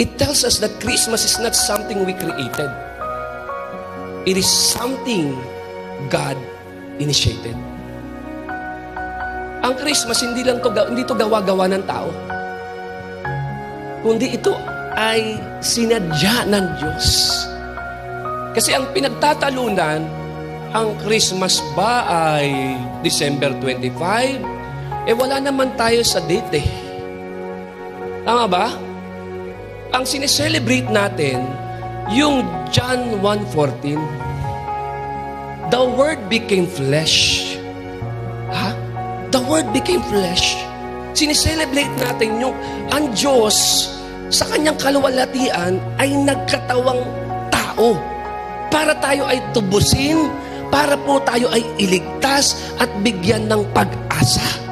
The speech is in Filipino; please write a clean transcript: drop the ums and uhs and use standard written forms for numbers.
It tells us that Christmas is not something we created. It is something God initiated. Ang Christmas, hindi to gawa-gawa ng tao. Kundi ito ay sinadya ng Diyos. Kasi ang pinagtatalunan, ang Christmas ba ay December 25? Wala naman tayo sa date eh. Tama ba? Ang sineselebrate natin, yung John 1:14. The Word became flesh. The Word became flesh. Sineselebrate natin yung ang Diyos sa kanyang kaluwalhatian ay nagkatawang tao para tayo ay tubusin, para po tayo ay iligtas at bigyan ng pag-asa.